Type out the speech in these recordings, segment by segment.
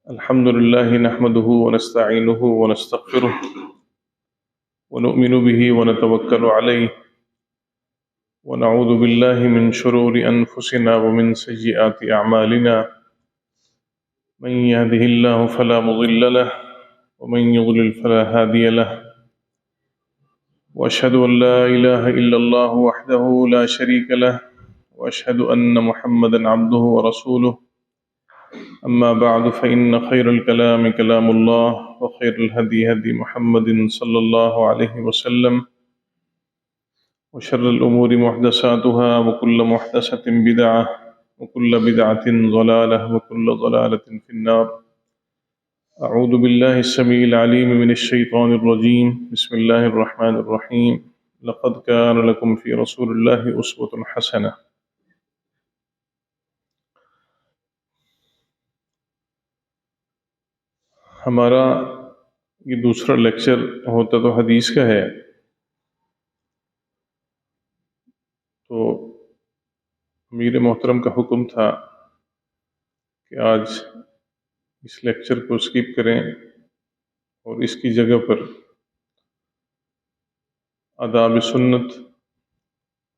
الحمد لله نحمده ونستعينه ونستغفره ونؤمن به ونتوكل عليه ونعوذ بالله من شرور أنفسنا ومن سيئات أعمالنا من يهده الله فلا مضل له ومن يضلل فلا هادي له وأشهد أن لا إله إلا الله وحده لا شريك له وأشهد أن محمدا عبده ورسوله أما بعد فإن خير الكلام كلام الله وخير الهدي هدي محمد صلى الله عليه وسلم وشر الأمور محدثاتها وكل محدثة بدعة وكل بدعة ضلالة وكل ضلالة في النار. أعوذ بالله السميع العليم من الشيطان الرجيم. بسم الله الرحمن الرحيم. لقد كان لكم في رسول الله أسوة حسنة. ہمارا یہ دوسرا لیکچر ہوتا تو حدیث کا ہے، تو امیر محترم کا حکم تھا کہ آج اس لیکچر کو سکپ کریں اور اس کی جگہ پر آداب سنت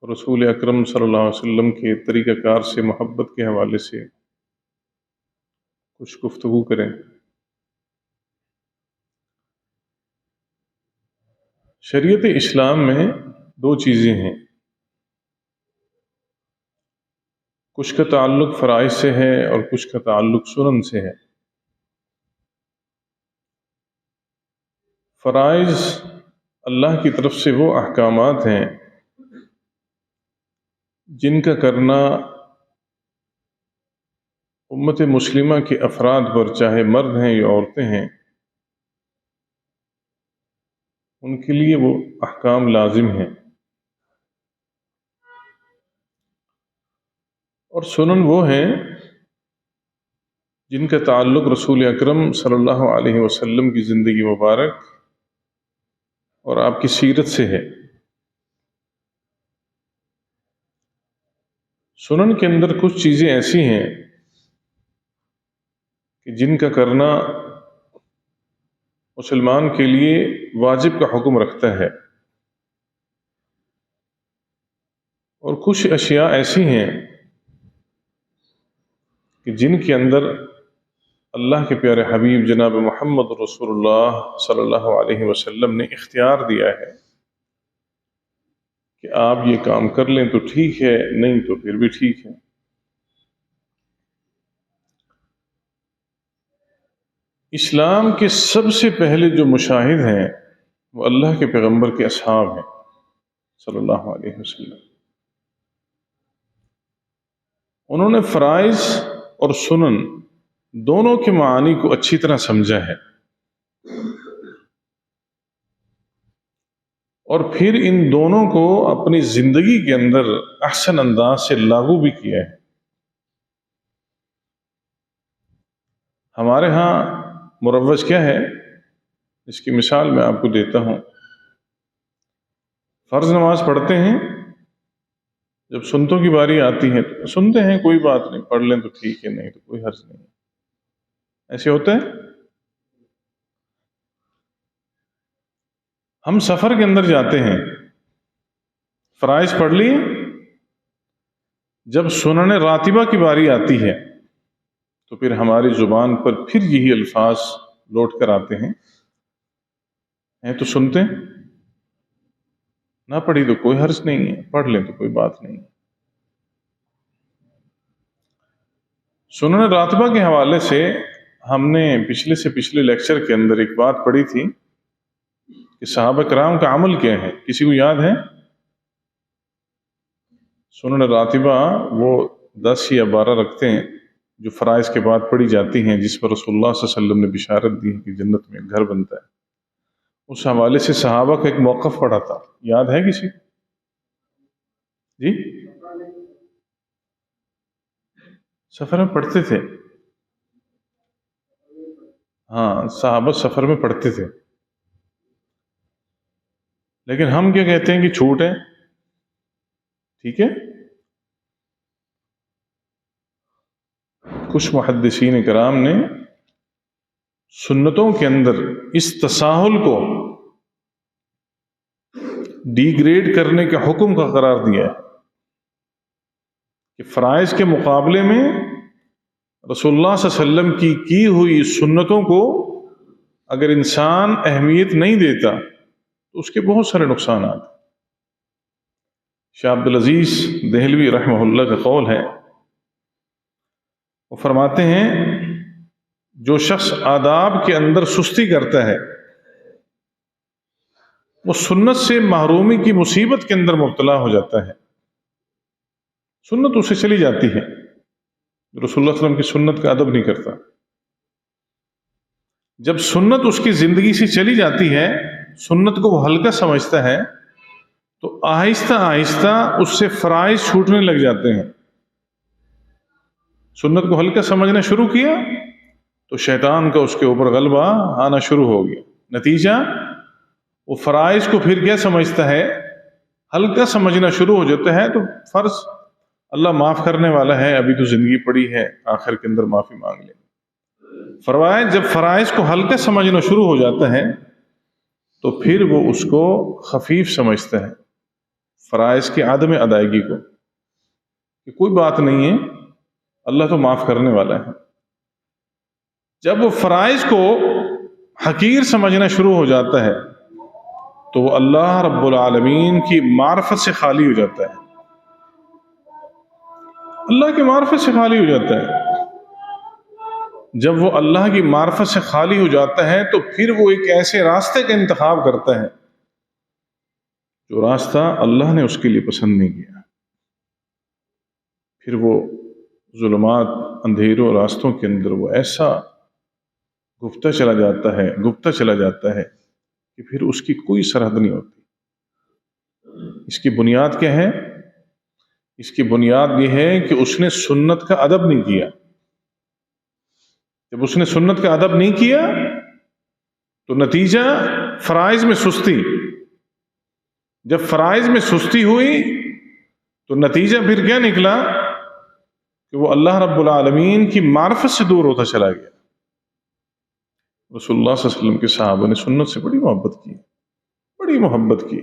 رسول اکرم صلی اللہ علیہ وسلم کے طریقہ کار سے محبت کے حوالے سے کچھ گفتگو کریں۔ شریعت اسلام میں دو چیزیں ہیں، کچھ کا تعلق فرائض سے ہے اور کچھ کا تعلق سنن سے ہے۔ فرائض اللہ کی طرف سے وہ احکامات ہیں جن کا کرنا امت مسلمہ کے افراد پر، چاہے مرد ہیں یا عورتیں ہیں، ان کے لیے وہ احکام لازم ہیں، اور سنن وہ ہیں جن کا تعلق رسول اکرم صلی اللہ علیہ وسلم کی زندگی مبارک اور آپ کی سیرت سے ہے۔ سنن کے اندر کچھ چیزیں ایسی ہیں کہ جن کا کرنا مسلمان کے لیے واجب کا حکم رکھتا ہے، اور کچھ اشیاء ایسی ہیں کہ جن کے اندر اللہ کے پیارے حبیب جناب محمد رسول اللہ صلی اللہ علیہ وسلم نے اختیار دیا ہے کہ آپ یہ کام کر لیں تو ٹھیک ہے، نہیں تو پھر بھی ٹھیک ہے۔ اسلام کے سب سے پہلے جو مشاہد ہیں وہ اللہ کے پیغمبر کے اصحاب ہیں صلی اللہ علیہ وسلم۔ انہوں نے فرائض اور سنن دونوں کے معانی کو اچھی طرح سمجھا ہے، اور پھر ان دونوں کو اپنی زندگی کے اندر احسن انداز سے لاگو بھی کیا ہے۔ ہمارے ہاں مروج کیا ہے، اس کی مثال میں آپ کو دیتا ہوں۔ فرض نماز پڑھتے ہیں، جب سنتوں کی باری آتی ہے تو سنتے ہیں، کوئی بات نہیں، پڑھ لیں تو ٹھیک ہے، نہیں تو کوئی حرج نہیں، ایسے ہوتا ہے۔ ہم سفر کے اندر جاتے ہیں، فرائض پڑھ لیے، جب سنن راتبہ کی باری آتی ہے تو پھر ہماری زبان پر پھر یہی الفاظ لوٹ کر آتے ہیں تو سنتے ہیں، نہ پڑھی تو کوئی حرج نہیں ہے، پڑھ لیں تو کوئی بات نہیں۔ سنن راتبہ کے حوالے سے ہم نے پچھلے سے پچھلے لیکچر کے اندر ایک بات پڑھی تھی کہ صحابہ کرام کا عمل کیا ہے، کسی کو یاد ہے؟ سنن راتبہ وہ 10 یا 12 رکھتے ہیں جو فرائض کے بعد پڑھی جاتی ہیں، جس پر رسول اللہ صلی اللہ علیہ وسلم نے بشارت دی کہ جنت میں گھر بنتا ہے۔ اس حوالے سے صحابہ کا ایک موقف پڑھا تھا، یاد ہے کسی؟ جی، سفر میں پڑھتے تھے، ہاں صحابہ سفر میں پڑھتے تھے، لیکن ہم کیا کہتے ہیں کہ چھوٹ ہے، ٹھیک ہے۔ کچھ محدثین کرام نے سنتوں کے اندر اس تساہل کو ڈی گریڈ کرنے کے حکم کا قرار دیا ہے کہ فرائض کے مقابلے میں رسول اللہ صلی اللہ علیہ وسلم کی ہوئی سنتوں کو اگر انسان اہمیت نہیں دیتا تو اس کے بہت سارے نقصانات. شاہ عبدالعزیز دہلوی رحمہ اللہ کا قول ہے، وہ فرماتے ہیں جو شخص آداب کے اندر سستی کرتا ہے وہ سنت سے محرومی کی مصیبت کے اندر مبتلا ہو جاتا ہے. سنت اسے چلی جاتی ہے، رسول اللہ صلی اللہ علیہ وسلم کی سنت کا ادب نہیں کرتا. جب سنت اس کی زندگی سے چلی جاتی ہے، سنت کو وہ ہلکا سمجھتا ہے، تو آہستہ آہستہ اس سے فرائض چھوٹنے لگ جاتے ہیں. سنت کو ہلکا سمجھنا شروع کیا تو شیطان کا اس کے اوپر غلبہ آنا شروع ہو گیا. نتیجہ وہ فرائض کو پھر کیا سمجھتا ہے، ہلکا سمجھنا شروع ہو جاتا ہے. تو فرض اللہ معاف کرنے والا ہے، ابھی تو زندگی پڑی ہے، آخر کے اندر معافی مانگ لیں. جب فرائض کو ہلکا سمجھنا شروع ہو جاتا ہے تو پھر وہ اس کو خفیف سمجھتا ہے، فرائض کی عدم ادائیگی کو، کہ کوئی بات نہیں ہے، اللہ تو معاف کرنے والا ہے. جب وہ فرائض کو حقیر سمجھنا شروع ہو جاتا ہے تو وہ اللہ رب العالمین کی معرفت سے خالی ہو جاتا ہے. اللہ کی معرفت سے خالی ہو جاتا ہے. جب وہ اللہ کی معرفت سے خالی ہو جاتا ہے تو پھر وہ ایک ایسے راستے کا انتخاب کرتا ہے جو راستہ اللہ نے اس کے لیے پسند نہیں کیا. پھر وہ ظلمات، اندھیروں راستوں کے اندر وہ ایسا گپتا چلا جاتا ہے کہ پھر اس کی کوئی سرحد نہیں ہوتی. اس کی بنیاد کیا ہے؟ اس کی بنیاد یہ ہے کہ اس نے سنت کا ادب نہیں کیا. جب اس نے سنت کا ادب نہیں کیا تو نتیجہ فرائض میں سستی. جب فرائض میں سستی ہوئی تو نتیجہ پھر کیا نکلا کہ وہ اللہ رب العالمین کی معرفت سے دور ہوتا چلا گیا. رسول اللہ صلی اللہ علیہ وسلم کے صحابہ نے سنت سے بڑی محبت کی،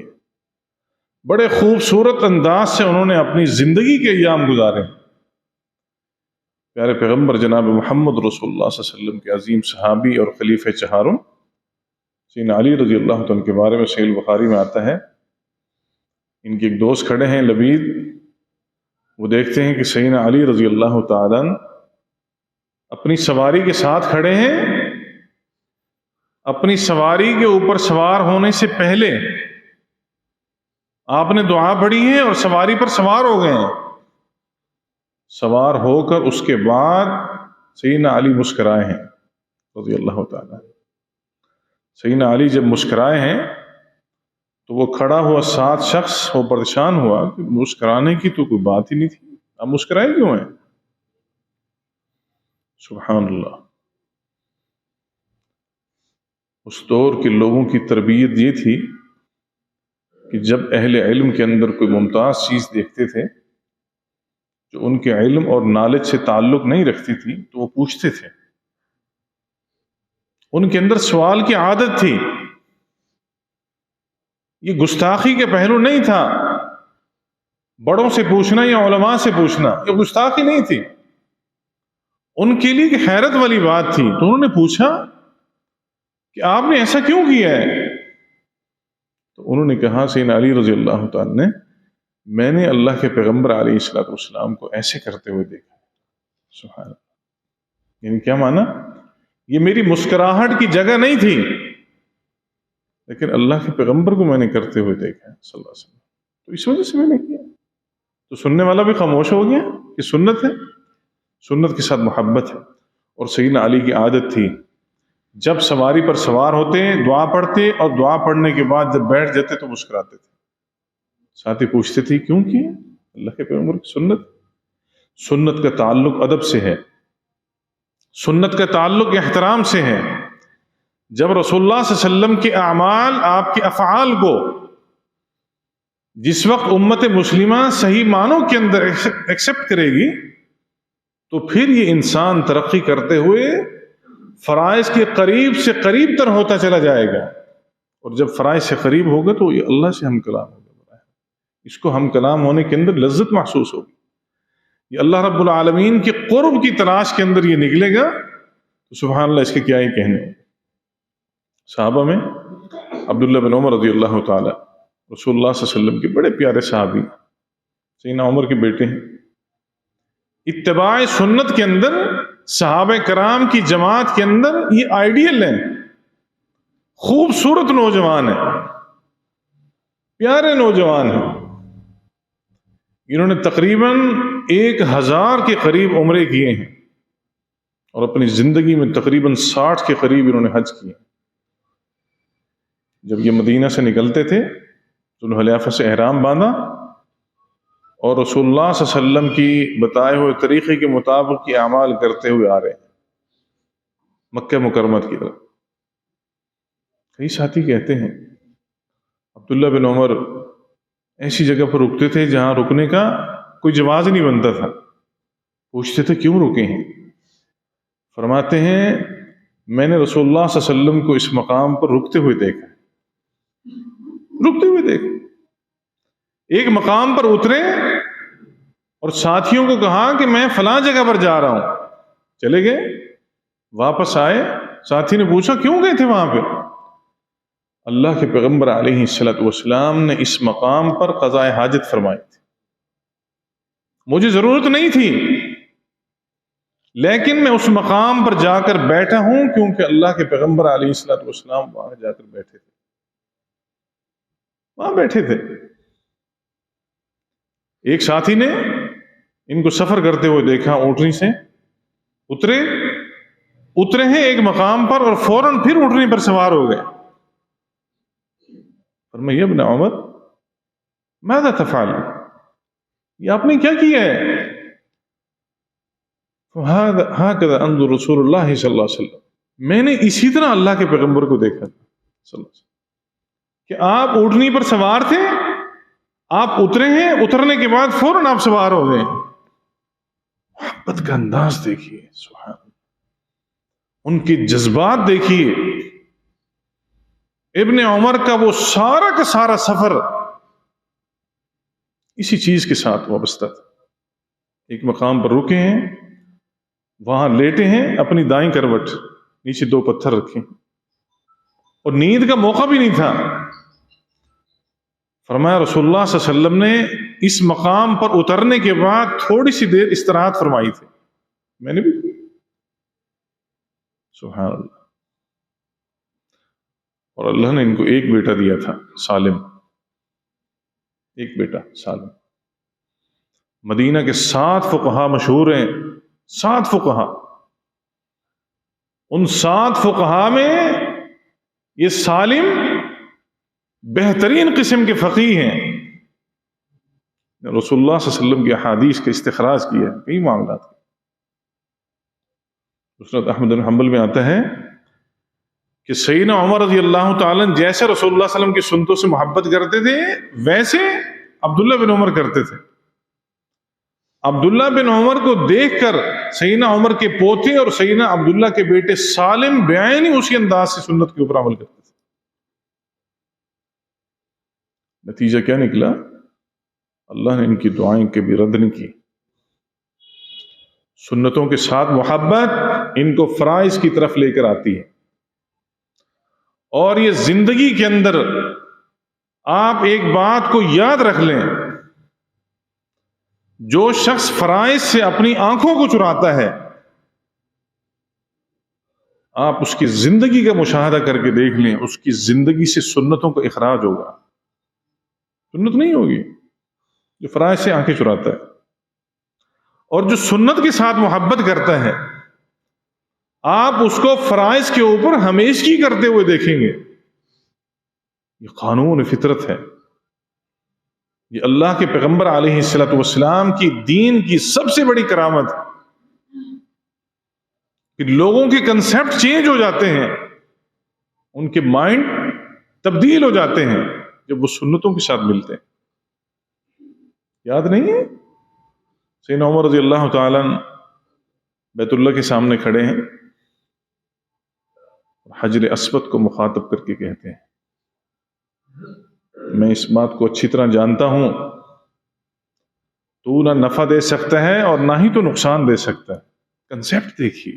بڑے خوبصورت انداز سے انہوں نے اپنی زندگی کے ایام گزارے. پیارے پیغمبر جناب محمد رسول اللہ صلی اللہ علیہ وسلم کے عظیم صحابی اور خلیفہ چہاروں سیدنا علی رضی اللہ عنہ کے بارے میں صحیح بخاری میں آتا ہے، ان کے ایک دوست کھڑے ہیں لبید، وہ دیکھتے ہیں کہ سیدنا علی رضی اللہ تعالیٰ اپنی سواری کے ساتھ کھڑے ہیں. اپنی سواری کے اوپر سوار ہونے سے پہلے آپ نے دعا پڑھی ہے اور سواری پر سوار ہو گئے ہیں. سوار ہو کر اس کے بعد سیدنا علی مسکرائے ہیں رضی اللہ تعالیٰ. سیدنا علی جب مسکرائے ہیں تو وہ کھڑا ہوا 7 شخص وہ پریشان ہوا کہ مسکرانے کی تو کوئی بات ہی نہیں تھی، آپ مسکرائے کیوں ہیں؟ سبحان اللہ. اس دور کے لوگوں کی تربیت یہ تھی کہ جب اہل علم کے اندر کوئی ممتاز چیز دیکھتے تھے جو ان کے علم اور نالج سے تعلق نہیں رکھتی تھی تو وہ پوچھتے تھے. ان کے اندر سوال کی عادت تھی. یہ گستاخی کے پہلو نہیں تھا، بڑوں سے پوچھنا یا علماء سے پوچھنا، یہ گستاخی نہیں تھی. ان کے لیے ایک حیرت والی بات تھی. تو انہوں نے پوچھا کہ آپ نے ایسا کیوں کیا ہے؟ تو انہوں نے کہا سیدنا علی رضی اللہ تعالی نے، میں نے اللہ کے پیغمبر علیہ الصلوۃ والسلام کو ایسے کرتے ہوئے دیکھا. سبحان اللہ. یعنی کیا مانا؟ یہ میری مسکراہٹ کی جگہ نہیں تھی، لیکن اللہ کے پیغمبر کو میں نے کرتے ہوئے دیکھا صلی اللہ علیہ وسلم، تو اس وجہ سے میں نے کیا. تو سننے والا بھی خاموش ہو گیا کہ سنت ہے، سنت کے ساتھ محبت ہے. اور سیدنا علی کی عادت تھی جب سواری پر سوار ہوتے دعا پڑھتے اور دعا پڑھنے کے بعد جب بیٹھ جاتے تو مسکراتے تھے. ساتھی پوچھتے تھے کیوں کی؟ اللہ کے پیغمبر کی سنت. سنت کا تعلق ادب سے ہے، سنت کا تعلق احترام سے ہے. جب رسول اللہ صلی اللہ علیہ وسلم کے اعمال، آپ کے افعال کو جس وقت امت مسلمہ صحیح معنوں کے اندر ایکسپٹ کرے گی تو پھر یہ انسان ترقی کرتے ہوئے فرائض کے قریب سے قریب تر ہوتا چلا جائے گا، اور جب فرائض سے قریب ہوگا تو یہ اللہ سے ہم کلام ہوگا، اس کو ہم کلام ہونے کے اندر لذت محسوس ہوگی۔ یہ اللہ رب العالمین کے قرب کی تلاش کے اندر یہ نکلے گا تو سبحان اللہ، اس کے کیا ہی کہنے ہیں۔ صحابہ میں عبداللہ بن عمر رضی اللہ تعالی، رسول اللہ صلی اللہ علیہ وسلم کے بڑے پیارے صحابی، سیدنا عمر کے بیٹے ہیں۔ اتباع سنت کے اندر صحابہ کرام کی جماعت کے اندر یہ آئیڈیل ہیں، خوبصورت نوجوان ہیں، پیارے نوجوان ہیں۔ انہوں نے تقریباً 1000 کے قریب عمرے کیے ہیں، اور اپنی زندگی میں تقریباً 60 کے قریب انہوں نے حج کیے۔ جب یہ مدینہ سے نکلتے تھے تو ذوالحلیفہ سے احرام باندھا، اور رسول اللہ صلی اللہ علیہ وسلم کی بتائے ہوئے طریقے کے مطابق یہ اعمال کرتے ہوئے آ رہے ہیں مکہ مکرمہ کی طرف۔ کئی ساتھی کہتے ہیں عبداللہ بن عمر ایسی جگہ پر رکتے تھے جہاں رکنے کا کوئی جواز نہیں بنتا تھا۔ پوچھتے تھے کیوں رکے ہیں؟ فرماتے ہیں میں نے رسول اللہ صلی اللہ علیہ وسلم کو اس مقام پر رکتے ہوئے دیکھا، رکتے ہوئے دیکھا۔ ایک مقام پر اترے اور ساتھیوں کو کہا کہ میں فلاں جگہ پر جا رہا ہوں، چلے گئے، واپس آئے، ساتھی نے پوچھا کیوں گئے تھے وہاں پہ؟ اللہ کے پیغمبر علیہ السلام نے اس مقام پر قضاء حاجت فرمائی تھی، مجھے ضرورت نہیں تھی لیکن میں اس مقام پر جا کر بیٹھا ہوں کیونکہ اللہ کے پیغمبر علیہ السلام وہاں جا کر بیٹھے تھے، وہاں بیٹھے تھے۔ ایک ساتھی نے ان کو سفر کرتے ہوئے دیکھا، اونٹنی سے اترے ہیں ایک مقام پر اور فوراً پھر اونٹنی پر سوار ہو گئے۔ فرمایا ابن عمر ماذا تفعل، یہ آپ نے کیا کیا ہے؟ هكذا انظر رسول اللہ صلی اللہ علیہ وسلم، میں نے اسی طرح اللہ کے پیغمبر کو دیکھا صلی اللہ علیہ وسلم کہ آپ اونٹنی پر سوار تھے، آپ اترے ہیں، اترنے کے بعد فوراً آپ سوار ہو گئے۔ محبت کا انداز دیکھیے، سبحان اللہ، ان کے جذبات دیکھیے۔ ابن عمر کا وہ سارا کا سارا سفر اسی چیز کے ساتھ وابستہ تھا۔ ایک مقام پر رکے ہیں، وہاں لیٹے ہیں، اپنی دائیں کروٹ، نیچے 2 پتھر رکھے، اور نیند کا موقع بھی نہیں تھا۔ فرمایا رسول اللہ صلی اللہ علیہ وسلم نے اس مقام پر اترنے کے بعد تھوڑی سی دیر استراحت فرمائی تھی، میں نے بھی کی۔ سبحان اللہ۔ اور اللہ نے ان کو ایک بیٹا دیا تھا، سالم، ایک بیٹا سالم۔ مدینہ کے 7 فقہا مشہور ہیں، 7 فقہا، ان 7 فقہا میں یہ سالم بہترین قسم کے فقیہ ہیں۔ رسول اللہ صلی اللہ علیہ وسلم کی احادیث کا استخراج کیا ہے، کئی معاملات۔ مسند احمد بن حنبل میں آتا ہے کہ سیدنا عمر رضی اللہ تعالیٰ جیسے رسول اللہ صلی اللہ علیہ وسلم کی سنتوں سے محبت کرتے تھے ویسے عبداللہ بن عمر کرتے تھے۔ عبداللہ بن عمر کو دیکھ کر سیدنا عمر کے پوتے اور سیدنا عبداللہ کے بیٹے سالم بعینی اسی انداز سے سنت کے اوپر عمل کرتے تھے۔ نتیجہ کیا نکلا؟ اللہ نے ان کی دعائیں کبھی رد نہیں کی۔ سنتوں کے ساتھ محبت ان کو فرائض کی طرف لے کر آتی ہے، اور یہ زندگی کے اندر آپ ایک بات کو یاد رکھ لیں، جو شخص فرائض سے اپنی آنکھوں کو چراتا ہے، آپ اس کی زندگی کا مشاہدہ کر کے دیکھ لیں، اس کی زندگی سے سنتوں کا اخراج ہوگا، سنت نہیں ہوگی۔ جو فرائض سے آنکھیں چراتا ہے اور جو سنت کے ساتھ محبت کرتا ہے، آپ اس کو فرائض کے اوپر ہمیشگی کرتے ہوئے دیکھیں گے۔ یہ قانون فطرت ہے، یہ اللہ کے پیغمبر علیہ السلام کی دین کی سب سے بڑی کرامت ہے کہ لوگوں کے کنسیپٹ چینج ہو جاتے ہیں، ان کے مائنڈ تبدیل ہو جاتے ہیں جب وہ سنتوں کے ساتھ ملتے ہیں۔ یاد نہیں ہے سیدنا عمر رضی اللہ تعالیٰ بیت اللہ کے سامنے کھڑے ہیں، حجر اسود کو مخاطب کر کے کہتے ہیں میں اس بات کو اچھی طرح جانتا ہوں تو نہ نفع دے سکتا ہے اور نہ ہی تو نقصان دے سکتا ہے. کنسیپٹ دیکھیے،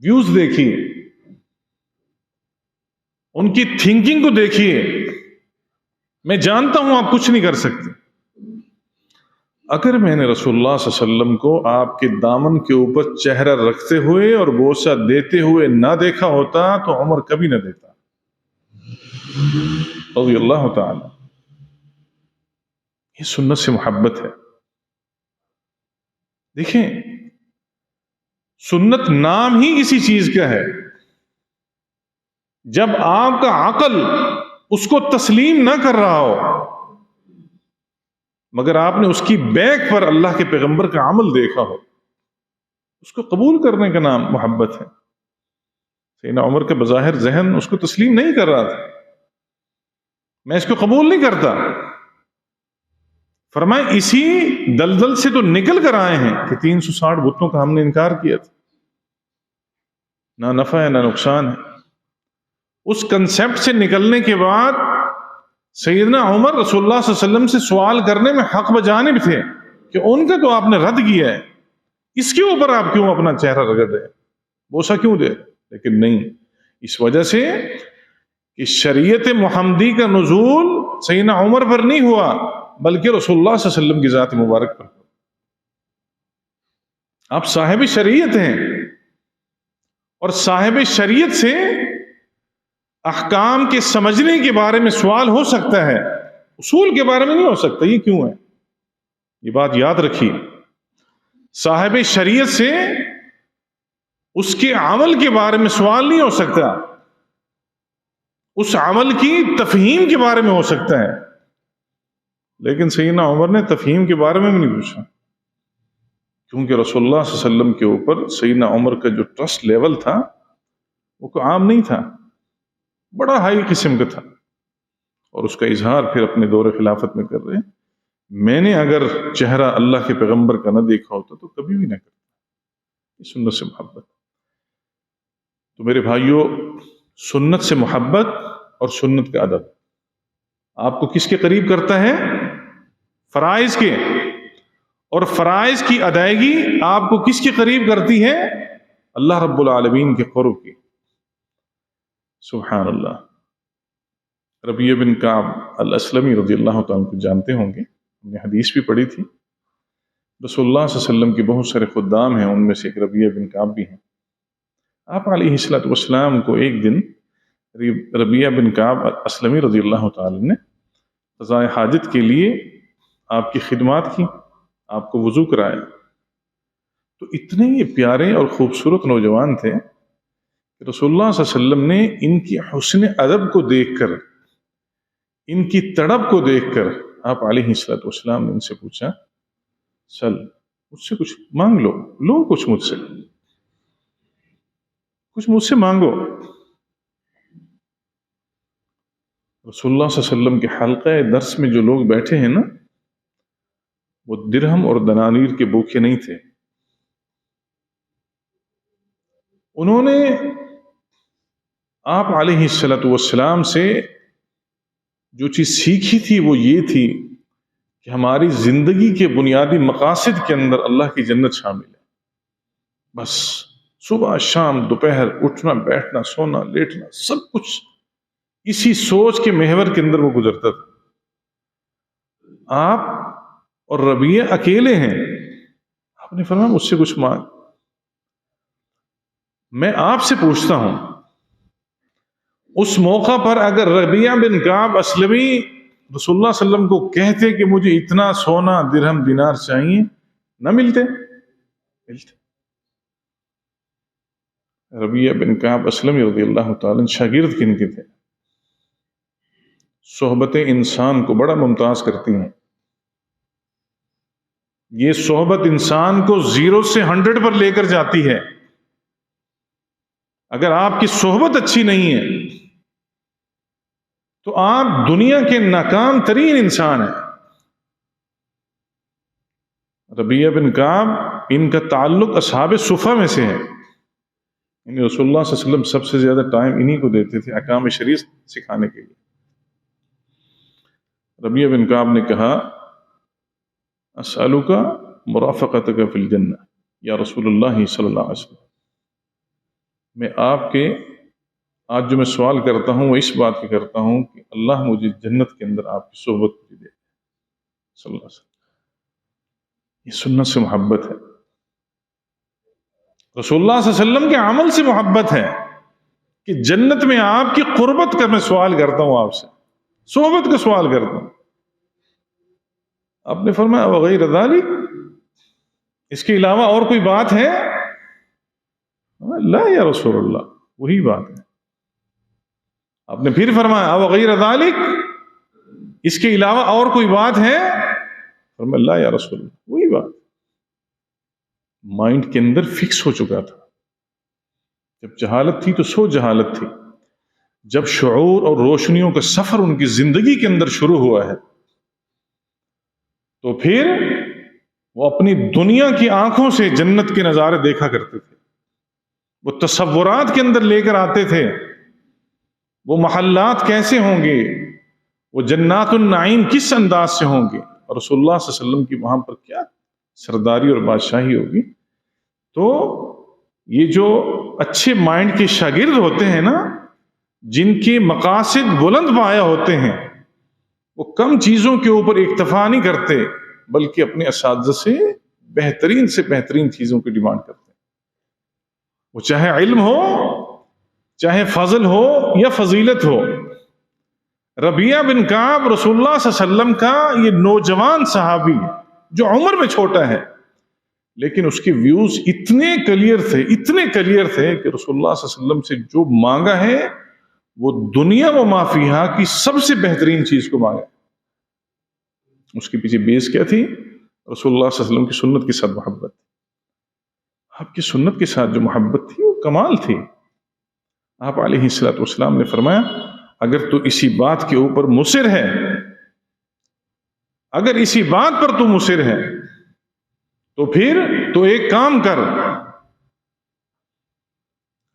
ویوز دیکھیے، ان کی تھنکنگ کو دیکھیے. میں جانتا ہوں آپ کچھ نہیں کر سکتے. اگر میں نے رسول اللہ صلی اللہ علیہ وسلم کو آپ کے دامن کے اوپر چہرہ رکھتے ہوئے اور بوسہ دیتے ہوئے نہ دیکھا ہوتا تو عمر کبھی نہ دیتا رضی اللہ تعالی. یہ سنت سے محبت ہے. دیکھیں، سنت نام ہی اسی چیز کا ہے. جب آپ کا عقل اس کو تسلیم نہ کر رہا ہو مگر آپ نے اس کی بیک پر اللہ کے پیغمبر کا عمل دیکھا ہو، اس کو قبول کرنے کا نام محبت ہے. سیدنا عمر کا بظاہر ذہن اس کو تسلیم نہیں کر رہا تھا، میں اس کو قبول نہیں کرتا. فرمائے اسی دلدل سے تو نکل کر آئے ہیں کہ 360 بتوں کا ہم نے انکار کیا تھا. نہ نفع ہے نہ نقصان ہے. اس کنسیپٹ سے نکلنے کے بعد سیدنا عمر رسول اللہ صلی اللہ علیہ وسلم سے سوال کرنے میں حق بجانب تھے کہ ان کا تو آپ نے رد کیا ہے، اس کے اوپر آپ کیوں اپنا چہرہ رگڑ رہے، بوسہ کیوں دے. لیکن نہیں، اس وجہ سے کہ شریعت محمدی کا نزول سیدنا عمر پر نہیں ہوا بلکہ رسول اللہ صلی اللہ علیہ وسلم کی ذات مبارک پر. آپ صاحب شریعت ہیں اور صاحب شریعت سے احکام کے سمجھنے کے بارے میں سوال ہو سکتا ہے، اصول کے بارے میں نہیں ہو سکتا. یہ کیوں ہے؟ یہ بات یاد رکھیے. صاحب شریعت سے اس کے عمل کے بارے میں سوال نہیں ہو سکتا، اس عمل کی تفہیم کے بارے میں ہو سکتا ہے. لیکن سیدنا عمر نے تفہیم کے بارے میں بھی نہیں پوچھا، کیونکہ رسول اللہ صلی اللہ علیہ وسلم کے اوپر سیدنا عمر کا جو ٹرسٹ لیول تھا وہ کوئی عام نہیں تھا، بڑا ہائی قسم کا تھا. اور اس کا اظہار پھر اپنے دور خلافت میں کر رہے ہیں میں نے اگر چہرہ اللہ کے پیغمبر کا نہ دیکھا ہوتا تو کبھی بھی نہ کرتا. یہ سنت سے محبت. تو میرے بھائیوں، سنت سے محبت اور سنت کا ادب آپ کو کس کے قریب کرتا ہے؟ فرائض کے. اور فرائض کی ادائیگی آپ کو کس کے قریب کرتی ہے؟ اللہ رب العالمین کے قرب کی. سبحان اللہ. ربیہ بن کعب الاسلمی رضی اللہ تعالیٰ کو جانتے ہوں گے، ہم نے حدیث بھی پڑھی تھی. رسول اللہ صلی اللہ علیہ وسلم کے بہت سارے خدام ہیں، ان میں سے ایک ربیہ بن کعب بھی ہیں. آپ علیہ السلام کو ایک دن ربیہ بن کعب الاسلمی رضی اللہ تعالیٰ نے قضاء حاجت کے لیے آپ کی خدمات کی، آپ کو وضو کرایا. تو اتنے یہ پیارے اور خوبصورت نوجوان تھے کہ رسول اللہ صلی اللہ علیہ وسلم نے ان کی حسن ادب کو دیکھ کر، ان کی تڑپ کو دیکھ کر آپ علیہ السلام نے ان سے پوچھا، چل مجھ سے کچھ مانگ لو، لو کچھ مجھ سے، کچھ مجھ سے مانگو. رسول اللہ صلی اللہ علیہ وسلم کے حلقہ درس میں جو لوگ بیٹھے ہیں نا، وہ درہم اور دنانیر کے بھوکے نہیں تھے. انہوں نے آپ علیہ السلام سے جو چیز سیکھی تھی وہ یہ تھی کہ ہماری زندگی کے بنیادی مقاصد کے اندر اللہ کی جنت شامل ہے. بس صبح شام دوپہر اٹھنا بیٹھنا سونا لیٹنا سب کچھ اسی سوچ کے محور کے اندر وہ گزرتا تھا. آپ اور ربیہ اکیلے ہیں. آپ نے فرمایا مجھ سے کچھ مانگ. میں آپ سے پوچھتا ہوں، اس موقع پر اگر ربیہ بن کعب اسلمی رسول اللہ صلی اللہ علیہ وسلم کو کہتے کہ مجھے اتنا سونا درہم دینار چاہیے، نہ ملتے؟ ربیہ بن کعب اسلمی رضی اللہ تعالیٰ شاگرد کن کے تھے؟ صحبتیں انسان کو بڑا ممتاز کرتی ہیں. یہ صحبت انسان کو 0 سے 100 پر لے کر جاتی ہے. اگر آپ کی صحبت اچھی نہیں ہے تو آپ دنیا کے ناکام ترین انسان ہیں. ربیہ بن کعب ان کا تعلق اصحاب صفہ میں سے ہے. یعنی رسول اللہ صلی اللہ علیہ وسلم سب سے زیادہ ٹائم انہی کو دیتے تھے احکام شریعت سکھانے کے لیے۔ ربیعہ بن کعب نے کہا اسألک مرافقتک فی الجنہ یا رسول اللہ صلی اللہ علیہ وسلم، میں آپ کے آج جو میں سوال کرتا ہوں وہ اس بات کی کرتا ہوں کہ اللہ مجھے جنت کے اندر آپ کی صحبت مجھے دے صلی اللہ علیہ وسلم۔ یہ سنت سے محبت ہے، رسول اللہ صلی اللہ علیہ وسلم کے عمل سے محبت ہے کہ جنت میں آپ کی قربت کا میں سوال کرتا ہوں، آپ سے صحبت کا سوال کرتا ہوں۔ آپ نے فرمایا وغیر ذالک، اس کے علاوہ اور کوئی بات ہے؟ لا یا رسول اللہ، وہی بات ہے۔ آپ نے پھر فرمایا وغیر ذالک، اس کے علاوہ اور کوئی بات ہے؟ فرمایا لا یا رسول اللہ، وہی بات۔ مائنڈ کے اندر فکس ہو چکا تھا، جب جہالت تھی تو سو جہالت تھی، جب شعور اور روشنیوں کا سفر ان کی زندگی کے اندر شروع ہوا ہے تو پھر وہ اپنی دنیا کی آنکھوں سے جنت کے نظارے دیکھا کرتے تھے، وہ تصورات کے اندر لے کر آتے تھے وہ محلات کیسے ہوں گے، وہ جنات النعیم کس انداز سے ہوں گے، اور رسول اللہ صلی اللہ علیہ وسلم کی وہاں پر کیا سرداری اور بادشاہی ہوگی۔ تو یہ جو اچھے مائنڈ کے شاگرد ہوتے ہیں نا، جن کے مقاصد بلند پایہ ہوتے ہیں، وہ کم چیزوں کے اوپر اکتفا نہیں کرتے بلکہ اپنے اساتذہ سے بہترین چیزوں کی ڈیمانڈ کرتے ہیں، وہ چاہے علم ہو، چاہے فضل ہو یا فضیلت ہو۔ ربیعہ بن کعب رسول اللہ صلی اللہ علیہ وسلم کا یہ نوجوان صحابی جو عمر میں چھوٹا ہے، لیکن اس کے ویوز اتنے کلیئر تھے کہ رسول اللہ صلی اللہ علیہ وسلم سے جو مانگا ہے وہ دنیا و ما فیہا کی سب سے بہترین چیز کو مانگا۔ اس کے پیچھے بیس کیا تھی؟ رسول اللہ صلی اللہ علیہ وسلم کی سنت کے ساتھ محبت۔ آپ کی سنت کے ساتھ جو محبت تھی وہ کمال تھی۔ آپ علیہ الصلوۃ والسلام نے فرمایا اگر تو اسی بات کے اوپر مصر ہے، اگر اسی بات پر تو مصر ہے تو پھر تو ایک کام کر،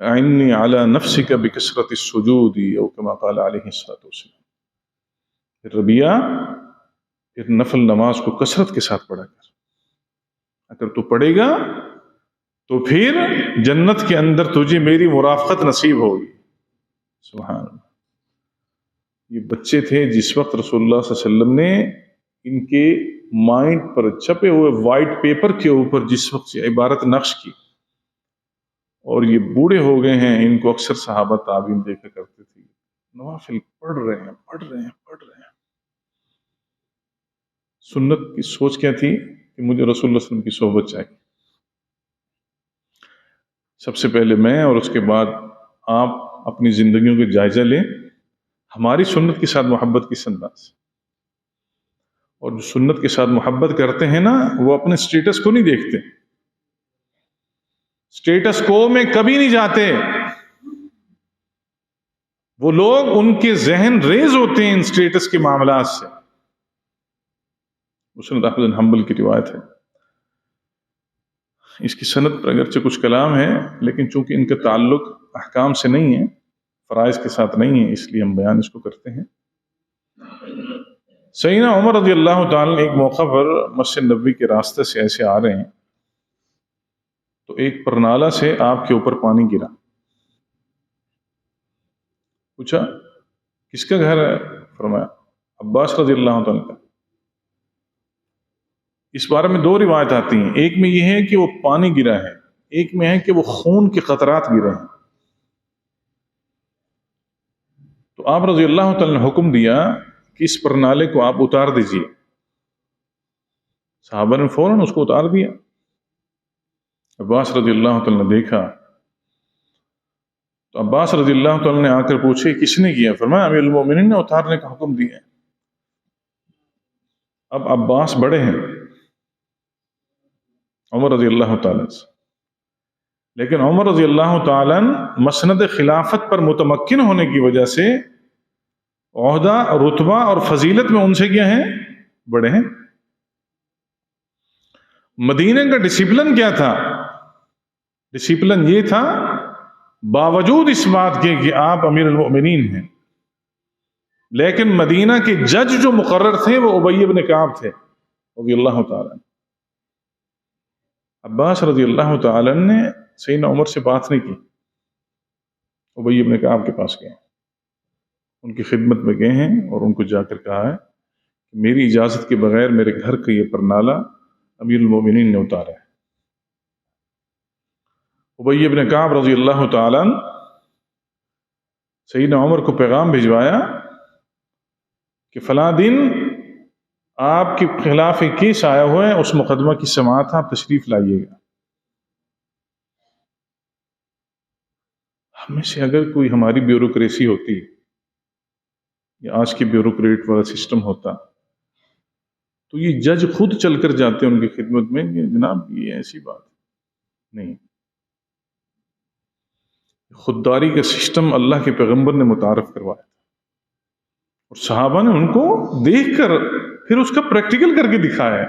اعنی علی نفسک بکثرۃ السجود او کما قال علیہ الصلوۃ والسلام۔ پھر ربیعہ پھر نفل نماز کو کثرت کے ساتھ پڑھا کر، اگر تو پڑھے گا تو پھر جنت کے اندر تجھے میری مرافقت نصیب ہوگی۔ سبحان اللہ۔ یہ بچے تھے جس وقت رسول اللہ صلی اللہ علیہ وسلم نے ان کے مائنڈ پر چھپے ہوئے وائٹ پیپر کے اوپر جس وقت سے عبارت نقش کی، اور یہ بوڑھے ہو گئے ہیں، ان کو اکثر صحابہ تابعین دیکھا کرتے تھے نوافل پڑھ رہے ہیں۔ سنت کی سوچ کیا تھی کہ مجھے رسول اللہ صلی اللہ علیہ وسلم کی صحبت چاہیے، سب سے پہلے میں اور اس کے بعد آپ اپنی زندگیوں کے جائزہ لیں، ہماری سنت کے ساتھ محبت کس انداز سے۔ اور جو سنت کے ساتھ محبت کرتے ہیں نا، وہ اپنے سٹیٹس کو نہیں دیکھتے، سٹیٹس کو میں کبھی نہیں جاتے۔ وہ لوگ ان کے ذہن ریز ہوتے ہیں ان سٹیٹس کے معاملات سے۔ مسند احمد بن حنبل کی روایت ہے، اس کی سند پر اگرچہ کچھ کلام ہے لیکن چونکہ ان کا تعلق احکام سے نہیں ہے، فرائض کے ساتھ نہیں ہے، اس لیے ہم بیان اس کو کرتے ہیں۔ سیدنا عمر رضی اللہ تعالیٰ ایک موقع پر مسجد نبوی کے راستے سے ایسے آ رہے ہیں تو ایک پرنالہ سے آپ کے اوپر پانی گرا۔ پوچھا کس کا گھر ہے؟ فرمایا عباس رضی اللہ تعالیٰ کا۔ اس بارے میں دو روایت آتی ہیں، ایک میں یہ ہے کہ وہ پانی گرا ہے، ایک میں ہے کہ وہ خون کے قطرات گرے ہیں۔ تو آپ رضی اللہ تعالیٰ نے حکم دیا کہ اس پرنالے کو آپ اتار دیجئے۔ صحابہ نے فوراً اس کو اتار دیا۔ عباس رضی اللہ تعالیٰ نے دیکھا تو عباس رضی اللہ تعالیٰ نے آ کر پوچھے کس نے کیا؟ فرمایا امیر المومنین نے اتارنے کا حکم دیا ہے۔ اب عباس بڑے ہیں عمر رضی اللہ تعالیٰ سے، لیکن عمر رضی اللہ تعالیٰ مسند خلافت پر متمکن ہونے کی وجہ سے عہدہ، رتبہ اور فضیلت میں ان سے کیا ہیں؟ بڑے ہیں۔ مدینہ کا ڈسپلن کیا تھا؟ ڈسپلن یہ تھا باوجود اس بات کے کہ آپ امیر المؤمنین ہیں، لیکن مدینہ کے جج جو مقرر تھے وہ ابی بن کعب تھے رضی اللہ تعالیٰ عنہ۔ عباس رضی اللہ تعالیٰ عنہ نے سیدنا عمر سے بات نہیں کی، ابی بن کعب کے پاس گئے، ان کی خدمت میں گئے ہیں اور ان کو جا کر کہا ہے کہ میری اجازت کے بغیر میرے گھر کا یہ پرنالہ امیر المؤمنین نے اتارا ہے۔ ابی بن کعب رضی اللہ تعالیٰ عنہ سیدنا عمر کو پیغام بھجوایا کہ فلاں دن آپ کے خلاف ایک کیس آیا ہوا ہے، اس مقدمہ کی سماعت آپ تشریف لائیے گا۔ ہم میں سے اگر کوئی ہماری بیوروکریسی ہوتی یا آج کی بیوروکریٹ والا سسٹم ہوتا تو یہ جج خود چل کر جاتے ان کی خدمت میں کہ جناب یہ ایسی بات نہیں۔ خودداری کا سسٹم اللہ کے پیغمبر نے متعارف کروایا اور صحابہ نے ان کو دیکھ کر پھر اس کا پریکٹیکل کر کے دکھایا ہے۔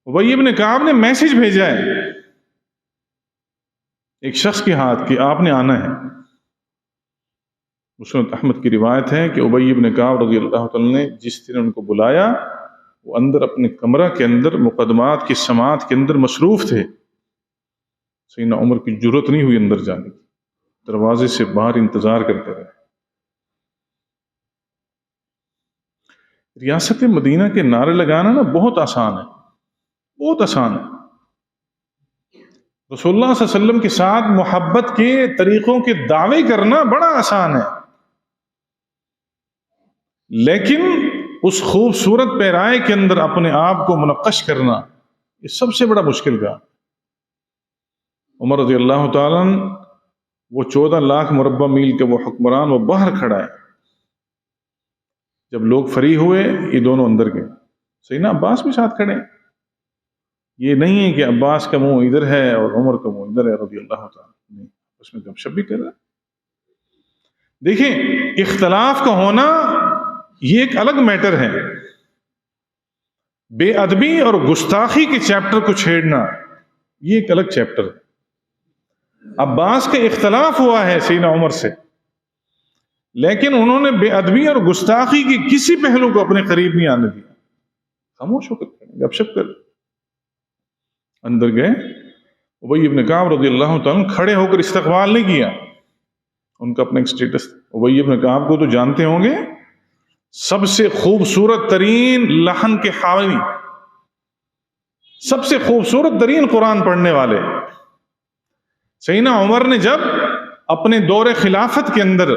ابی بن کعب نے میسج بھیجا ہے ایک شخص کے ہاتھ کہ آپ نے آنا ہے۔ مسند احمد کی روایت ہے کہ ابی بن کعب رضی اللہ تعالیٰ نے جس دن ان کو بلایا وہ اندر اپنے کمرہ کے اندر مقدمات کی سماعت کے اندر مصروف تھے۔ سیدنا عمر کی جرأت نہیں ہوئی اندر جانے کی، دروازے سے باہر انتظار کرتے رہے۔ ریاست مدینہ کے نعرے لگانا نا بہت آسان ہے، بہت آسان ہے۔ رسول اللہ صلی اللہ علیہ وسلم کے ساتھ محبت کے طریقوں کے دعوے کرنا بڑا آسان ہے، لیکن اس خوبصورت پیرائے کے اندر اپنے آپ کو منقش کرنا یہ سب سے بڑا مشکل کام۔ عمر رضی اللہ تعالیٰ عنہ وہ 14 لاکھ مربع میل کا وہ حکمران وہ باہر کھڑا ہے، جب لوگ فری ہوئے یہ دونوں اندر گئے، سیدنا عباس بھی ساتھ کھڑے ہیں۔ یہ نہیں ہے کہ عباس کا منہ ادھر ہے اور عمر کا منہ ادھر ہے رضی اللہ تعالیٰ، نہیں، اس میں گپ شپ بھی کر رہا ہے۔ دیکھیں اختلاف کا ہونا یہ ایک الگ میٹر ہے، بے ادبی اور گستاخی کے چیپٹر کو چھیڑنا یہ ایک الگ چیپٹر ہے۔ عباس کا اختلاف ہوا ہے سیدنا عمر سے، لیکن انہوں نے بے ادبی اور گستاخی کی کسی پہلو کو اپنے قریب نہیں آنے دیا، خاموش ہو کر گپ شپ کر اندر گئے۔ ابی بن کعب رضی اللہ تعالیٰ کھڑے ہو کر استقبال نہیں کیا، ان کا اپنا ایک سٹیٹس تھا۔ ابی بن کعب کو تو جانتے ہوں گے، سب سے خوبصورت ترین لحن کے حامل، سب سے خوبصورت ترین قرآن پڑھنے والے۔ سیدنا عمر نے جب اپنے دور خلافت کے اندر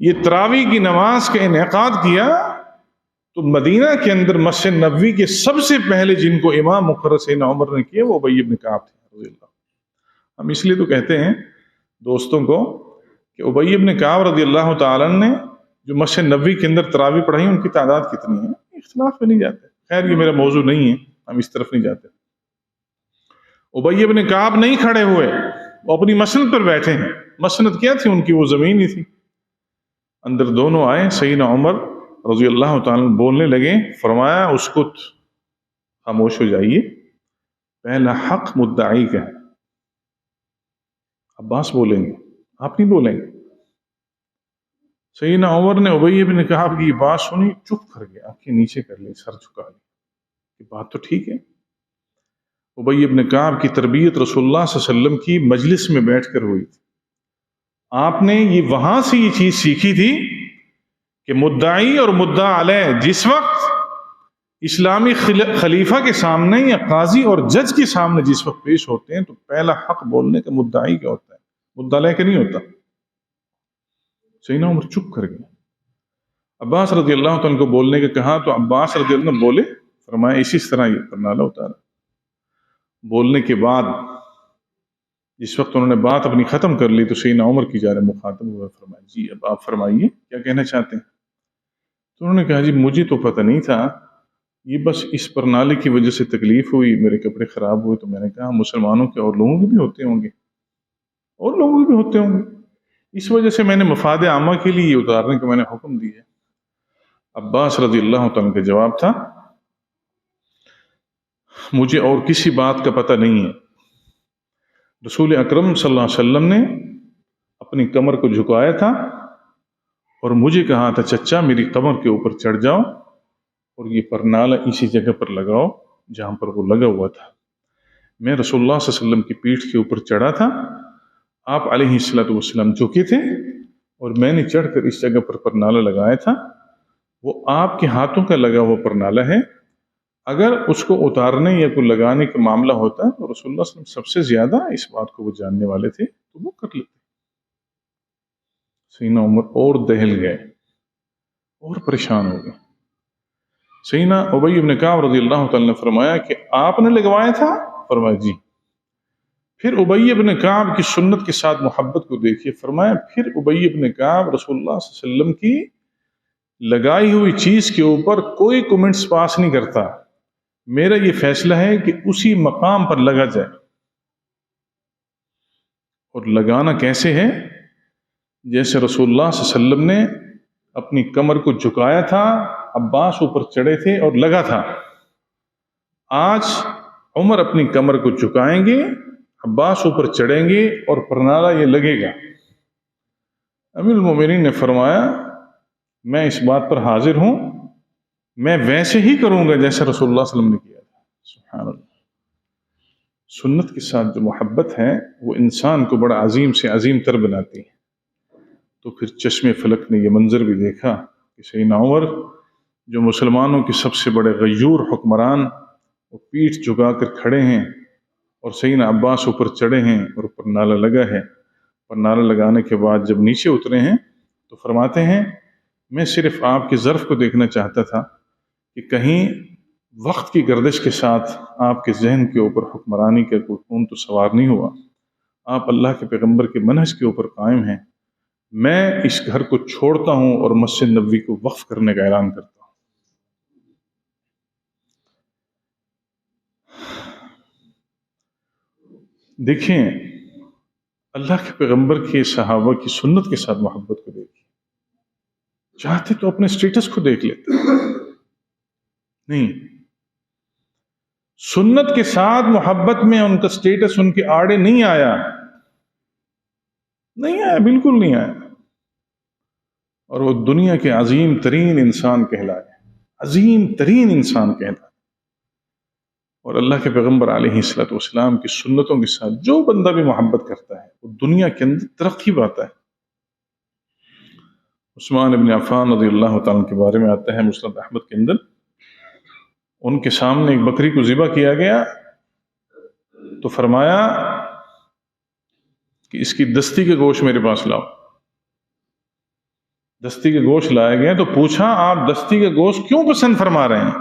یہ تراویح کی نماز کا انعقاد کیا تو مدینہ کے اندر مسجد نبوی کے سب سے پہلے جن کو امام مقرر سیدنا عمر نے کیا وہ ابی بن کعب تھے رضی اللہ۔ ہم اس لیے تو کہتے ہیں دوستوں کو کہ ابی بن کعب رضی اللہ تعالیٰ نے جو مسجد نبوی کے اندر تراویح پڑھائی ان کی تعداد کتنی ہے، اختلاف میں نہیں جاتے، خیر یہ میرا موضوع نہیں ہے، ہم اس طرف نہیں جاتے۔ ابی بن کعب نہیں کھڑے ہوئے، وہ اپنی مسند پر بیٹھے ہیں۔ مسند کیا تھی ان کی؟ وہ زمین ہی تھی۔ اندر دونوں آئے، سیدنا عمر رضی اللہ تعالیٰ بولنے لگے، فرمایا اسکت، خاموش ہو جائیے، پہلا حق مدعی کا ہے، عباس بولیں گے، آپ نہیں بولیں گے۔ سیدنا عمر نے ابی بن کعب کی بات سنی، چپ کر گئے، آنکھیں نیچے کر لی، سر جھکا لی، یہ بات تو ٹھیک ہے۔ ابی بن کعب کی تربیت رسول اللہ صلی اللہ علیہ وسلم کی مجلس میں بیٹھ کر ہوئی تھی۔ آپ نے یہ وہاں سے یہ چیز سیکھی تھی کہ مدعی اور مدعا علیہ جس وقت اسلامی خلیفہ کے سامنے یا قاضی اور جج کے سامنے جس وقت پیش ہوتے ہیں تو پہلا حق بولنے کا مدعی کا ہوتا ہے، مدعا علیہ کا نہیں ہوتا۔ سیدنا عمر چپ کر گئے۔ عباس رضی اللہ عنہ کو بولنے کا کہا تو عباس رضی اللہ عنہ بولے، فرمایا اسی طرح یہ پرنالہ اتارا۔ بولنے کے بعد جس وقت انہوں نے بات اپنی ختم کر لی تو سیدنا عمر کی جانب مخاطب ہوا، فرمایا جی اب آپ فرمائیے کیا کہنا چاہتے ہیں؟ تو انہوں نے کہا جی مجھے تو پتہ نہیں تھا، یہ بس اس پرنالے کی وجہ سے تکلیف ہوئی، میرے کپڑے خراب ہوئے، تو میں نے کہا مسلمانوں کے اور لوگوں کے بھی ہوتے ہوں گے، اور لوگوں کے بھی ہوتے ہوں گے، اس وجہ سے میں نے مفاد عامہ کے لیے یہ اتارنے کا میں نے حکم دیا ہے۔ عباس رضی اللہ تعالیٰ کا جواب تھا مجھے اور کسی بات کا پتہ نہیں ہے، رسول اکرم صلی اللہ علیہ وسلم نے اپنی کمر کو جھکایا تھا اور مجھے کہا تھا چچا میری کمر کے اوپر چڑھ جاؤ اور یہ پرنالہ اسی جگہ پر لگاؤ جہاں پر وہ لگا ہوا تھا۔ میں رسول اللہ صلی اللہ علیہ وسلم کی پیٹھ کے اوپر چڑھا تھا، آپ علیہ السلام جھکے تھے اور میں نے چڑھ کر اس جگہ پر پرنالہ لگایا تھا۔ وہ آپ کے ہاتھوں کا لگا ہوا پرنالہ ہے، اگر اس کو اتارنے یا کوئی لگانے کا معاملہ ہوتا تو رسول اللہ صلی اللہ علیہ وسلم سب سے زیادہ اس بات کو وہ جاننے والے تھے تو وہ کر لیتے۔ سیدنا عمر اور دہل گئے اور پریشان ہو گئے۔ سیدنا ابی بن کعب رضی اللہ تعالی نے فرمایا کہ آپ نے لگوایا تھا؟ فرمایا جی۔ پھر ابی بن کعب کی سنت کے ساتھ محبت کو دیکھیے، فرمایا پھر ابی بن کعب رسول اللہ صلی اللہ علیہ وسلم کی لگائی ہوئی چیز کے اوپر کوئی کومنٹس پاس نہیں کرتا، میرا یہ فیصلہ ہے کہ اسی مقام پر لگا جائے۔ اور لگانا کیسے ہے؟ جیسے رسول اللہ صلی اللہ علیہ وسلم نے اپنی کمر کو جھکایا تھا، عباس اوپر چڑھے تھے اور لگا تھا، آج عمر اپنی کمر کو جھکائیں گے، عباس اوپر چڑھیں گے اور پرنالہ یہ لگے گا۔ امیر المومنین نے فرمایا میں اس بات پر حاضر ہوں، میں ویسے ہی کروں گا جیسے رسول اللہ صلی اللہ علیہ وسلم نے کیا تھا۔ سبحان اللہ۔ سنت کے ساتھ جو محبت ہے وہ انسان کو بڑا عظیم سے عظیم تر بناتی ہے۔ تو پھر چشم فلک نے یہ منظر بھی دیکھا کہ سیدنا عمر جو مسلمانوں کے سب سے بڑے غیور حکمران، وہ پیٹھ جھکا کر کھڑے ہیں اور سیدنا عباس اوپر چڑھے ہیں اور پرنالہ لگا ہے۔ پرنالہ لگانے کے بعد جب نیچے اترے ہیں تو فرماتے ہیں میں صرف آپ کے ظرف کو دیکھنا چاہتا تھا کہ کہیں وقت کی گردش کے ساتھ آپ کے ذہن کے اوپر حکمرانی کا کوئی خون تو سوار نہیں ہوا، آپ اللہ کے پیغمبر کے منہج کے اوپر قائم ہیں، میں اس گھر کو چھوڑتا ہوں اور مسجد نبوی کو وقف کرنے کا اعلان کرتا ہوں۔ دیکھیں اللہ کے پیغمبر کے صحابہ کی سنت کے ساتھ محبت کو دیکھیں، چاہتے تو اپنے سٹیٹس کو دیکھ لیتے نہیں، سنت کے ساتھ محبت میں ان کا سٹیٹس ان کے آڑے نہیں آیا، بالکل نہیں آیا، اور وہ دنیا کے عظیم ترین انسان کہلائے، عظیم ترین انسان کہلائے۔ اور اللہ کے پیغمبر علیہ السلام کی سنتوں کے ساتھ جو بندہ بھی محبت کرتا ہے وہ دنیا کے اندر ترقی پاتا ہے۔ عثمان بن عفان رضی اللہ تعالیٰ کے بارے میں آتا ہے مسند احمد کے اندر، ان کے سامنے ایک بکری کو ذبح کیا گیا تو فرمایا کہ اس کی دستی کے گوشت میرے پاس لاؤ۔ دستی کے گوشت لایا گیا تو پوچھا آپ دستی کا گوشت کیوں پسند فرما رہے ہیں؟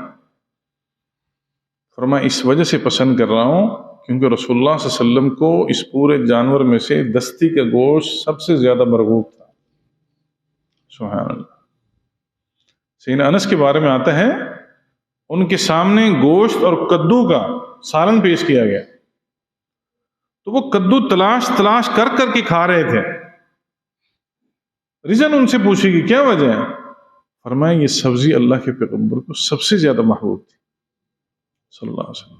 فرمایا اس وجہ سے پسند کر رہا ہوں کیونکہ رسول اللہ صلی اللہ علیہ وسلم کو اس پورے جانور میں سے دستی کا گوشت سب سے زیادہ مرغوب تھا۔ سبحان اللہ۔ سیدنا انس کے بارے میں آتا ہے ان کے سامنے گوشت اور کدو کا سالن پیش کیا گیا تو وہ کدو تلاش کر کے کھا رہے تھے۔ ریزن ان سے پوچھے گی کیا وجہ ہے؟ فرمایا یہ سبزی اللہ کے پیغمبر کو سب سے زیادہ محبوب تھی صلی اللہ علیہ وسلم۔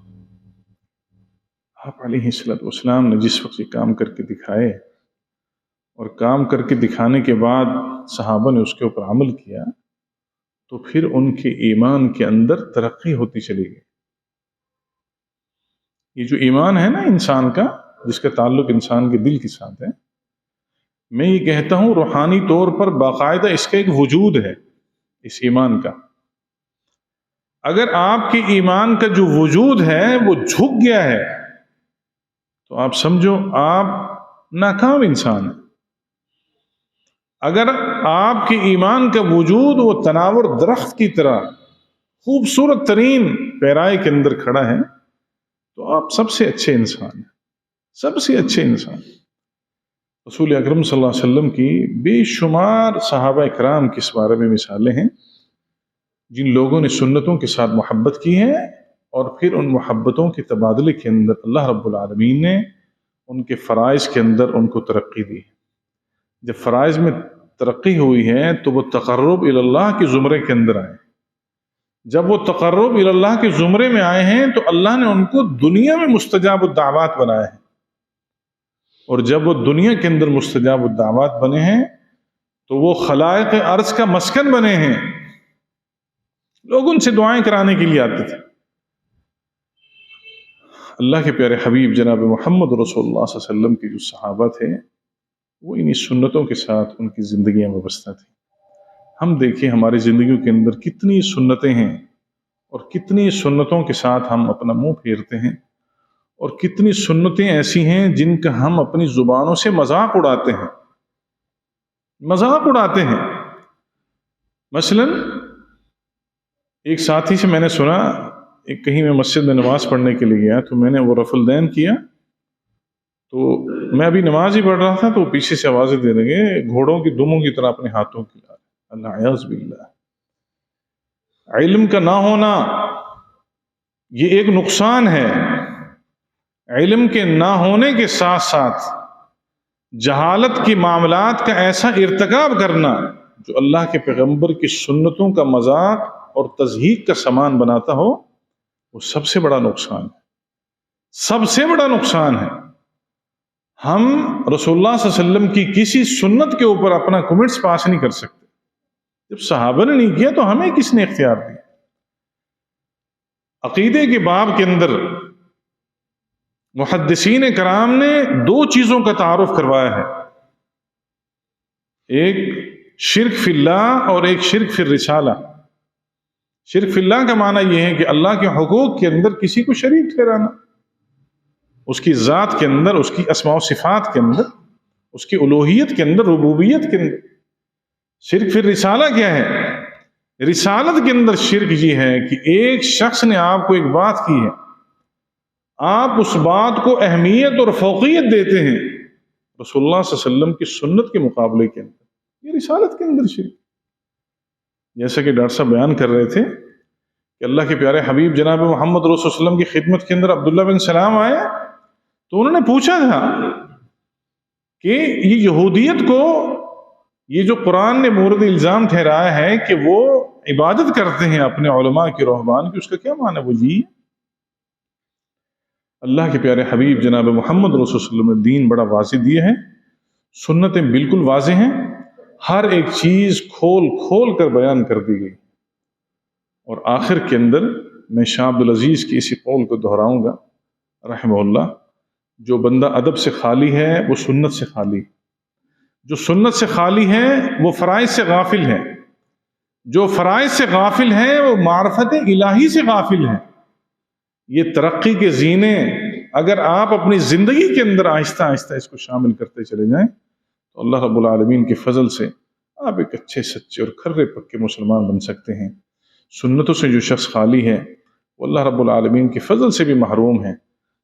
آپ علیہ السلام نے جس وقت یہ کام کر کے دکھائے اور کام کر کے دکھانے کے بعد صحابہ نے اس کے اوپر عمل کیا تو پھر ان کے ایمان کے اندر ترقی ہوتی چلی گئی۔ یہ جو ایمان ہے نا انسان کا، جس کا تعلق انسان کے دل کے ساتھ ہے، میں یہ کہتا ہوں روحانی طور پر باقاعدہ اس کا ایک وجود ہے، اس ایمان کا۔ اگر آپ کے ایمان کا جو وجود ہے وہ جھک گیا ہے تو آپ سمجھو آپ ناکام انسان ہیں۔ اگر آپ کے ایمان کا وجود وہ تناور درخت کی طرح خوبصورت ترین پیرائے کے اندر کھڑا ہے تو آپ سب سے اچھے انسان ہیں، سب سے اچھے انسان۔ رسول اکرم صلی اللہ علیہ وسلم کی بے شمار صحابہ کرام کی اس بارے میں مثالیں ہیں جن لوگوں نے سنتوں کے ساتھ محبت کی ہے اور پھر ان محبتوں کے تبادلے کے اندر اللہ رب العالمین نے ان کے فرائض کے اندر ان کو ترقی دی۔ جب فرائض میں ترقی ہوئی ہے تو وہ تقرب الی اللہ کے زمرے کے اندر آئے۔ جب وہ تقرب الی اللہ کے زمرے میں آئے ہیں تو اللہ نے ان کو دنیا میں مستجاب الدعوات بنائے ہیں۔ اور جب وہ دنیا کے اندر مستجاب الدعوات بنے ہیں تو وہ خلائق ارض کا مسکن بنے ہیں. لوگ ان سے دعائیں کرانے کے لیے آتے تھے. اللہ کے پیارے حبیب جناب محمد رسول اللہ صلی اللہ علیہ وسلم کے جو صحابہ تھے وہ انہی سنتوں کے ساتھ ان کی زندگیاں وابستہ تھیں. ہم دیکھیں ہماری زندگیوں کے اندر کتنی سنتیں ہیں اور کتنی سنتوں کے ساتھ ہم اپنا منہ پھیرتے ہیں، اور کتنی سنتیں ایسی ہیں جن کا ہم اپنی زبانوں سے مذاق اڑاتے ہیں. مثلا ایک ساتھی سے میں نے سنا، ایک کہیں میں مسجد میں نماز پڑھنے کے لیے گیا تو میں نے وہ رفع الدین کیا، تو میں ابھی نماز ہی پڑھ رہا تھا تو پیچھے سے آوازیں دے لگے گھوڑوں کی دموں کی طرح اپنے ہاتھوں کی. اللہ اعوذ باللہ. علم کا نہ ہونا یہ ایک نقصان ہے. علم کے نہ ہونے کے ساتھ ساتھ جہالت کی معاملات کا ایسا ارتکاب کرنا جو اللہ کے پیغمبر کی سنتوں کا مذاق اور تضحیق کا سامان بناتا ہو، وہ سب سے بڑا نقصان ہے. سب سے بڑا نقصان ہے. ہم رسول اللہ صلی اللہ علیہ وسلم کی کسی سنت کے اوپر اپنا کمنٹس پاس نہیں کر سکتے. جب صحابہ نے نہیں کیا تو ہمیں کس نے اختیار دیا؟ عقیدے کے باب کے اندر محدثین کرام نے دو چیزوں کا تعارف کروایا ہے، ایک شرک فی اللہ اور ایک شرک فی الرسالہ. شرک فی اللہ کا معنی یہ ہے کہ اللہ کے حقوق کے اندر کسی کو شریک ٹھہرانا، اس کی ذات کے اندر، اس کی اسماء و صفات کے اندر، اس کی الوہیت کے اندر، ربوبیت کے اندر. شرک فی الرسالہ کیا ہے؟ رسالت کے اندر شرک یہ ہے کہ ایک شخص نے آپ کو ایک بات کی ہے، آپ اس بات کو اہمیت اور فوقیت دیتے ہیں رسول اللہ صلی اللہ علیہ وسلم کی سنت کے مقابلے کے اندر. یہ رسالت کے اندر شرک. جیسا کہ ڈاکٹر صاحب بیان کر رہے تھے کہ اللہ کے پیارے حبیب جناب محمد رسول اللہ علیہ وسلم کی خدمت کے اندر عبداللہ بن سلام آئے تو انہوں نے پوچھا تھا کہ یہ یہودیت کو یہ جو قرآن نے مورد الزام ٹھہرایا ہے کہ وہ عبادت کرتے ہیں اپنے علماء کی، رہبان کی، اس کا کیا معنی ہے؟ وہ جی اللہ کے پیارے حبیب جناب محمد رسول اللہ علیہ وسلم نے دین بڑا واضح دیا ہے، سنتیں بالکل واضح ہیں، ہر ایک چیز کھول کھول کر بیان کر دی گئی. اور آخر کے اندر میں شاہ عبدالعزیز کی اسی قول کو دہراؤں گا رحمہ اللہ، جو بندہ ادب سے خالی ہے وہ سنت سے خالی ہے، جو سنت سے خالی ہے وہ فرائض سے غافل ہے، جو فرائض سے غافل ہے وہ معرفت الہی سے غافل ہے. یہ ترقی کے زینے اگر آپ اپنی زندگی کے اندر آہستہ آہستہ اس کو شامل کرتے چلے جائیں تو اللہ رب العالمین کے فضل سے آپ ایک اچھے سچے اور کھرے پکے مسلمان بن سکتے ہیں. سنتوں سے جو شخص خالی ہے وہ اللہ رب العالمین کے فضل سے بھی محروم ہے.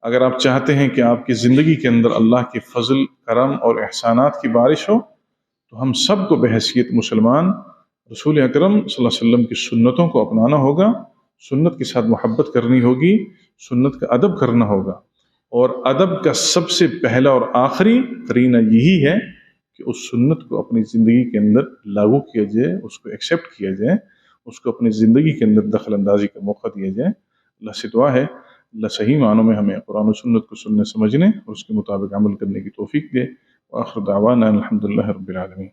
اگر آپ چاہتے ہیں کہ آپ کی زندگی کے اندر اللہ کے فضل، کرم اور احسانات کی بارش ہو تو ہم سب کو بحیثیت مسلمان رسول اکرم صلی اللہ علیہ وسلم کی سنتوں کو اپنانا ہوگا، سنت کے ساتھ محبت کرنی ہوگی، سنت کا ادب کرنا ہوگا. اور ادب کا سب سے پہلا اور آخری قرینہ یہی ہے کہ اس سنت کو اپنی زندگی کے اندر لاگو کیا جائے، اس کو ایکسیپٹ کیا جائے، اس کو اپنی زندگی کے اندر دخل اندازی کا موقع دیا جائے. اللہ سے دعا ہے اللہ صحیح معنوں میں ہمیں قرآن و سنت کو سننے سمجھنے اور اس کے مطابق عمل کرنے کی توفیق دے. وآخر دعوانا الحمدللہ رب العالمین.